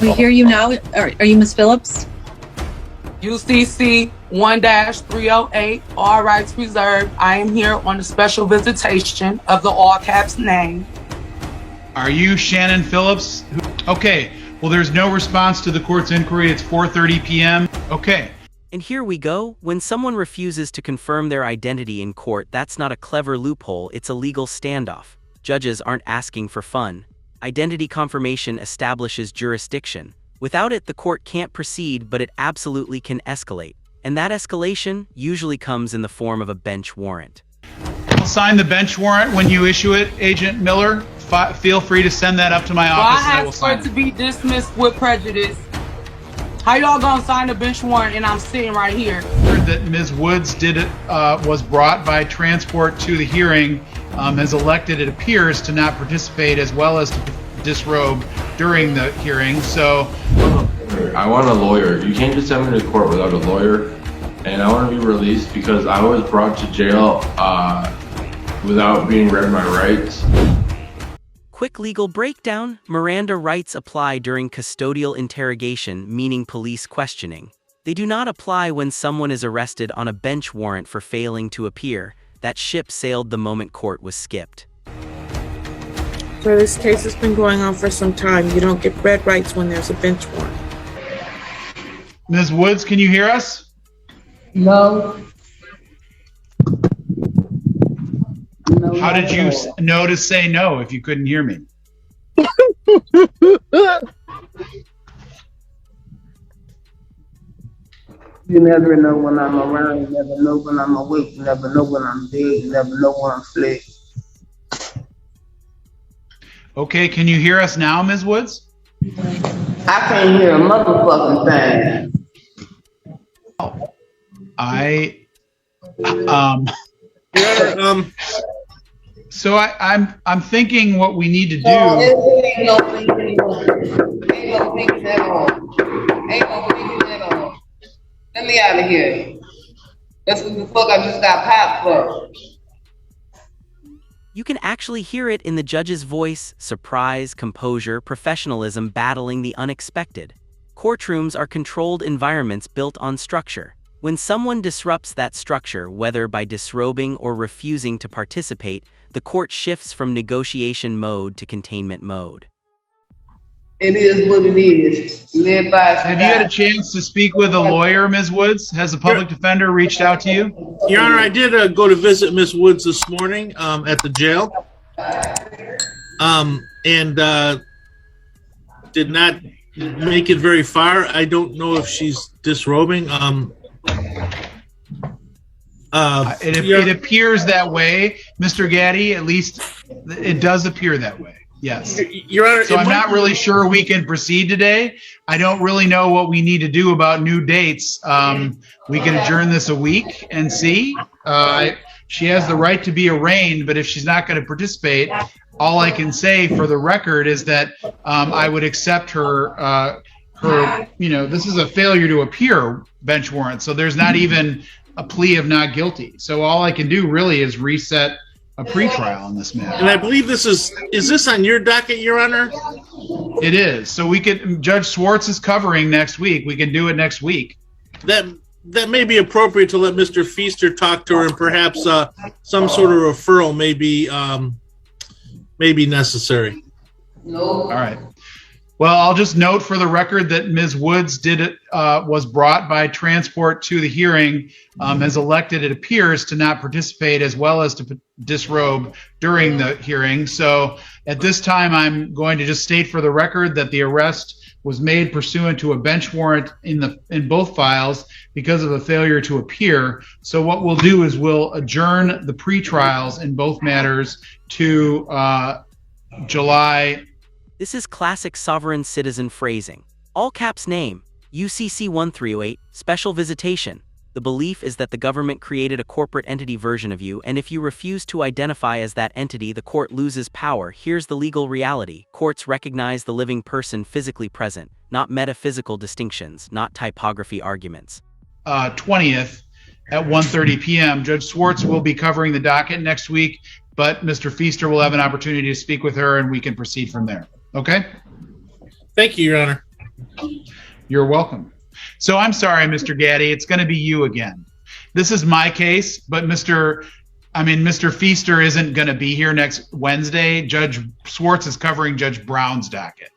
We hear you now. Are you Ms. Phillips? UCC 1-308, all rights reserved. I am here on a special visitation of the all caps name. Are you Shannon Phillips? Okay, well, there's no response to the court's inquiry. It's 4:30 p.m. Okay. And here we go. When someone refuses to confirm their identity in court, that's not a clever loophole, it's a legal standoff. Judges aren't asking for fun. Identity confirmation establishes jurisdiction. Without it, the court can't proceed, but it absolutely can escalate. And that escalation usually comes in the form of a bench warrant. I'll sign the bench warrant when you issue it, Agent Miller. Feel free to send that up to my office and I will I sign asked for it to be dismissed with prejudice. How y'all gonna sign the bench warrant and I'm sitting right here? That Ms. Woods was brought by transport to the hearing, has elected, it appears, to not participate as well as to disrobe during the hearing. So I want a lawyer. You can't just send me to court without a lawyer. And I want to be released because I was brought to jail without being read my rights. Quick legal breakdown. Miranda rights apply during custodial interrogation, meaning police questioning. They do not apply when someone is arrested on a bench warrant for failing to appear. That ship sailed the moment court was skipped. So this case has been going on for some time. You don't get read rights when there's a bench warrant. Ms. Woods, can you hear us? No. How did you know to say no if you couldn't hear me? You never know when I'm around, you never know when I'm awake, you never know when I'm dead, you never know when I'm asleep. Okay, can you hear us now, Ms. Woods? I can't hear a motherfucking thing. So I'm thinking what we need to do. No, ain't no thinking anymore. Ain't no thinking at all. Ain't no thinking at all. Let me out of here. That's what the fuck I just got popped for. You can actually hear it in the judge's voice: surprise, composure, professionalism battling the unexpected. Courtrooms are controlled environments built on structure. When someone disrupts that structure, whether by disrobing or refusing to participate, the court shifts from negotiation mode to containment mode. It is what it is. Live by. Have you had a chance to speak with a lawyer, Ms. Woods? Has a public defender reached out to you? Your Honor, I did go to visit Ms. Woods this morning at the jail, and did not make it very far. I don't know if she's disrobing. It appears that way, Mr. Gaddy. At least it does appear that way. Yes. Your Honor, so I'm not really sure we can proceed today. I don't really know what we need to do about new dates. We can adjourn this a week and see. She has the right to be arraigned, but if she's not going to participate, all I can say for the record is that I would accept her, this is a failure to appear bench warrant. So there's not even a plea of not guilty. So all I can do really is reset a pretrial on this matter. And I believe is this on your docket, Your Honor? It is. So we could, Judge Swartz is covering next week. We can do it next week. That may be appropriate to let Mr. Feaster talk to her, and perhaps some sort of referral may be necessary. No. All right. Well, I'll just note for the record that Ms. Woods was brought by transport to the hearing, has elected, it appears, to not participate as well as to disrobe during the hearing. So at this time, I'm going to just state for the record that the arrest was made pursuant to a bench warrant in both files because of a failure to appear. So what we'll do is we'll adjourn the pretrials in both matters to July. This is classic sovereign citizen phrasing. All caps name, UCC 1308, special visitation. The belief is that the government created a corporate entity version of you, and if you refuse to identify as that entity, the court loses power. Here's the legal reality. Courts recognize the living person physically present, not metaphysical distinctions, not typography arguments. 20th at 1:30 p.m. Judge Swartz will be covering the docket next week, but Mr. Feaster will have an opportunity to speak with her and we can proceed from there. Okay? Thank you, Your Honor. You're welcome. So I'm sorry, Mr. Gaddy, it's going to be you again. This is my case, but Mr. Feaster isn't going to be here next Wednesday. Judge Swartz is covering Judge Brown's docket,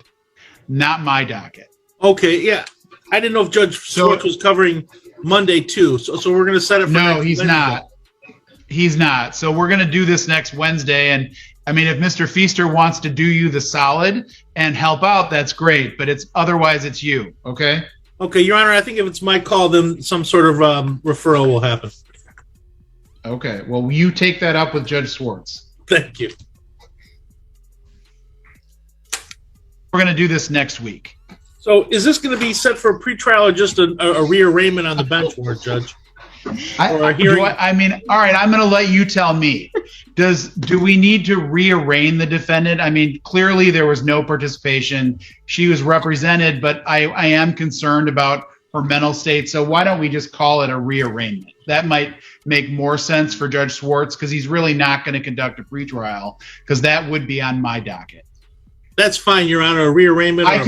not my docket. Okay, yeah. I didn't know if Judge Swartz was covering Monday too. So we're going to set it for No, next he's Wednesday. not. He's not. So we're going to do this next Wednesday. And I mean, if Mr. Feaster wants to do you the solid and help out, that's great. But otherwise it's you. Okay. Okay, Your Honor, I think if it's my call, then some sort of referral will happen. Okay. Well, you take that up with Judge Swartz. Thank you. We're going to do this next week. So is this going to be set for a pretrial or just a rearrangement on the bench warrant, Judge? Or a hearing? All right, I'm going to let you tell me. Do we need to rearraign the defendant? I mean, clearly there was no participation. She was represented, but I am concerned about her mental state. So why don't we just call it a rearrangement? That might make more sense for Judge Swartz because he's really not going to conduct a pretrial because that would be on my docket. That's fine, Your Honor. A rearrangement. I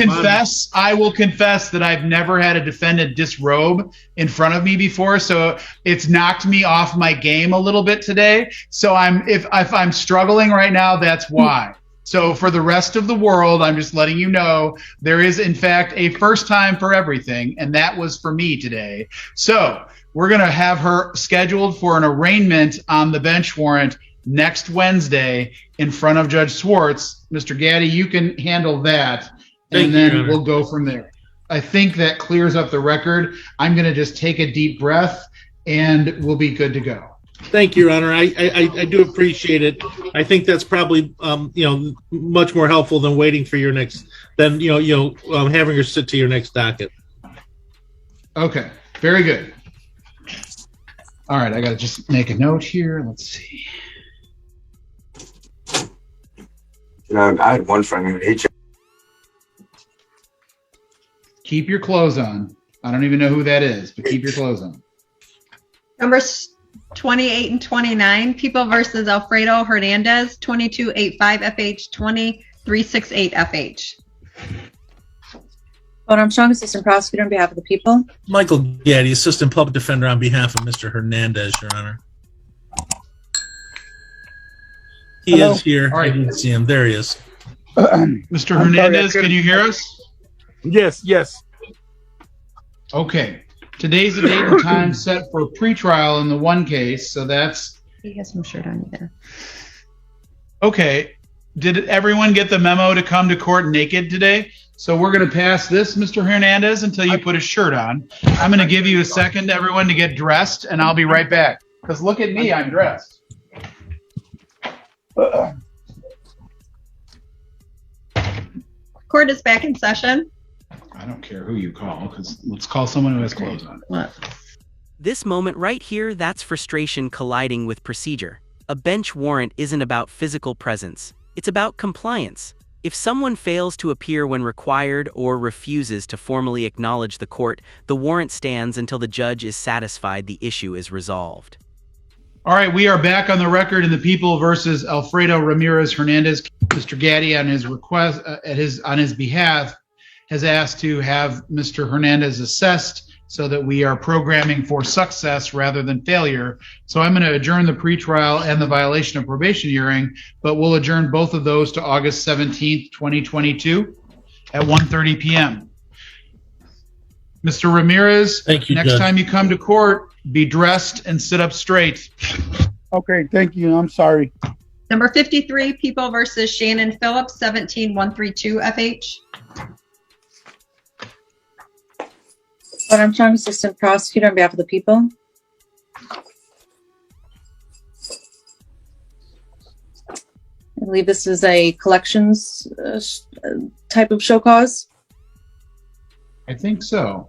will confess that I've never had a defendant disrobe in front of me before, so it's knocked me off my game a little bit today. So if I'm struggling right now, that's why. So for the rest of the world, I'm just letting you know there is in fact a first time for everything, and that was for me today. So we're going to have her scheduled for an arraignment on the bench warrant next Wednesday in front of Judge Swartz. Mr. Gaddy, you can handle that, and then we'll go from there. I think that clears up the record. I'm going to just take a deep breath, and we'll be good to go. Thank you, Your Honor. I do appreciate it. I think that's probably much more helpful than waiting for your next having her sit to your next docket. Okay, very good. All right, I got to just make a note here. Let's see. I had one friend who Keep your clothes on. I don't even know who that is, but keep your clothes on. Numbers 28 and 29, People versus Alfredo Hernandez, 2285 FH, 2368 FH. But Armstrong, Assistant Prosecutor on behalf of the people. Michael Gaddy, Assistant Public Defender on behalf of Mr. Hernandez, Your Honor. He Hello. is here. All right. I didn't see him. There he is. Mr. Hernandez, can you hear us? Yes. Okay. Today's the date and time set for a pretrial in the one case, so that's... He has no shirt on either. Okay. Did everyone get the memo to come to court naked today? So we're going to pass this, Mr. Hernandez, until you put a shirt on. I'm going to give you a second, everyone, to get dressed, and I'll be right back. Because look at me, I'm dressed. Court is back in session. I don't care who you call, because let's call someone who has clothes on. What? This moment right here, that's frustration colliding with procedure. A bench warrant isn't about physical presence. It's about compliance. If someone fails to appear when required or refuses to formally acknowledge the court, the warrant stands until the judge is satisfied the issue is resolved. All right, we are back on the record in the People versus Alfredo Ramirez Hernandez. Mr. Gaddy, on his request, on his behalf, has asked to have Mr. Hernandez assessed so that we are programming for success rather than failure. So I'm going to adjourn the pretrial and the violation of probation hearing, but we'll adjourn both of those to August 17th, 2022 at 1:30 p.m. Mr. Ramirez, Thank you, next Judge. time you come to court, be dressed and sit up straight. Okay, thank you. I'm sorry. Number 53, People versus Shannon Phillips, 17132 FH. But Armstrong, Assistant Prosecutor on behalf of the people. I believe this is a collections type of show cause. I think so.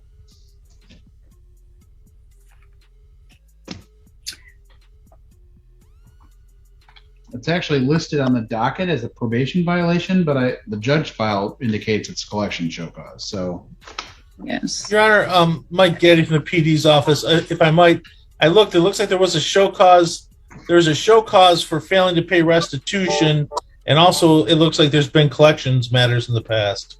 It's actually listed on the docket as a probation violation, but the judge file indicates it's collection show cause. So, Yes. Your Honor, Mike Gaddy from the PD's office. If I might, I looked. It looks like there was a show cause. There's a show cause for failing to pay restitution, and also it looks like there's been collections matters in the past.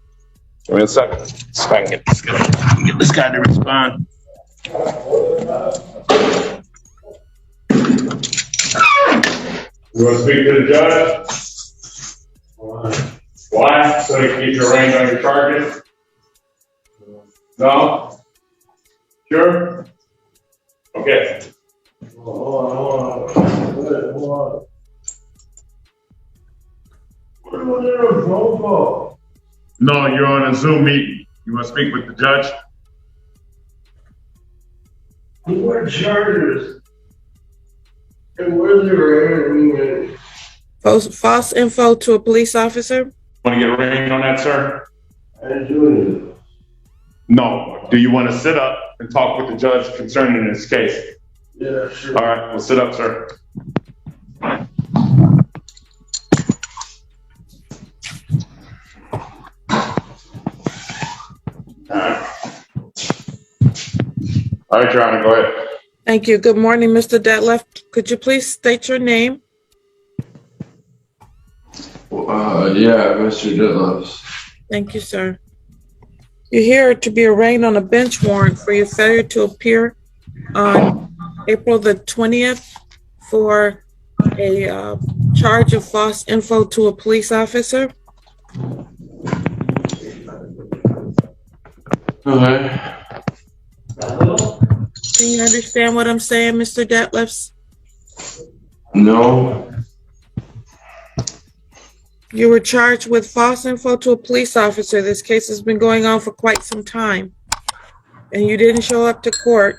Give me a second. So I can get this guy to respond. You want to speak to the judge? Why? So you can keep your reins on your charges? No? Sure? Okay. No, you're on a Zoom meeting. You want to speak with the judge? What charges? And where's your False info to a police officer? Want to get a ring on that, sir? I didn't do anything. No. Do you want to sit up and talk with the judge concerning this case? Yeah, sure. All right, well, sit up, sir. All right, Your Honor, go ahead. Thank you. Good morning, Mr. Detlef. Could you please state your name? Yeah, Mr. Ditlevs. Thank you, sir. You're here to be arraigned on a bench warrant for your failure to appear on April the 20th for a charge of false info to a police officer. Okay. Can you understand what I'm saying, Mr. Detlefs? No. You were charged with false info to a police officer. This case has been going on for quite some time. And you didn't show up to court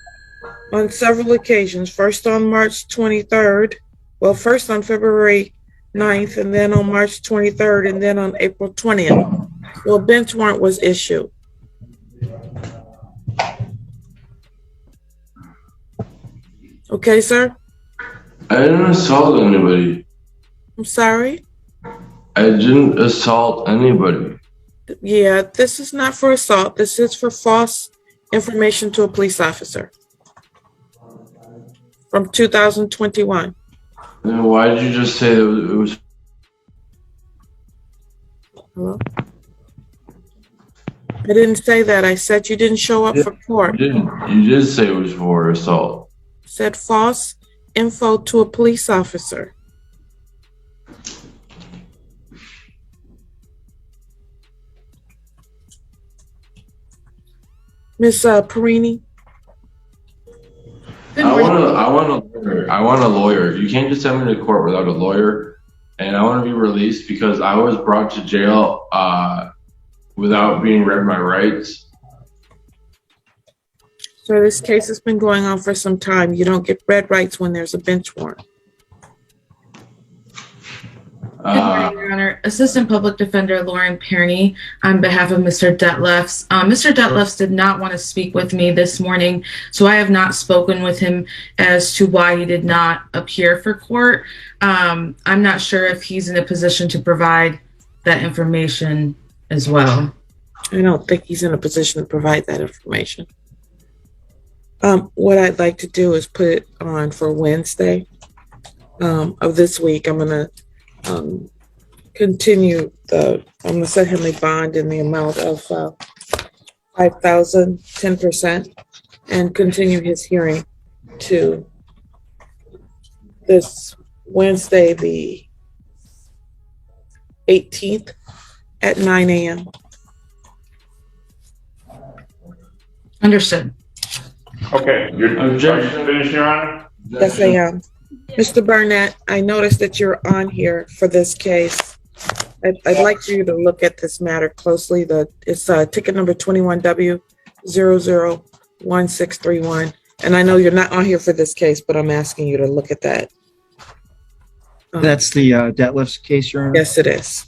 on several occasions, first on March 23rd, well, first on February 9th, and then on March 23rd, and then on April 20th. Well, a bench warrant was issued. Okay, sir? I didn't assault anybody. I'm sorry? I didn't assault anybody. Yeah, this is not for assault. This is for false information to a police officer from 2021. Then why did you just say that it was? Hello? I didn't say that. I said you didn't show up for court. You did say it was for assault. Said false info to a police officer. Miss Perini. I want a lawyer. You can't just send me to court without a lawyer. And I want to be released because I was brought to jail without being read my rights. So this case has been going on for some time. You don't get read rights when there's a bench warrant. Good morning, Your Honor. Assistant Public Defender Lauren Perny on behalf of Mr. Detlefs. Mr. Detlefs did not want to speak with me this morning, so I have not spoken with him as to why he did not appear for court. I'm not sure if he's in a position to provide that information as well. I don't think he's in a position to provide that information. What I'd like to do is put it on for Wednesday of this week. I'm going to continue I'm going to set him a bond in the amount of $5,000, 10%, and continue his hearing to this Wednesday, the 18th at 9 a.m. Understood. Okay, you're finished, Your Honor? Yes, I am. Mr. Burnett, I noticed that you're on here for this case. I'd like you to look at this matter closely. It's ticket number 21W001631. And I know you're not on here for this case, but I'm asking you to look at that. That's the Detlefs case, Your Honor? Yes, it is.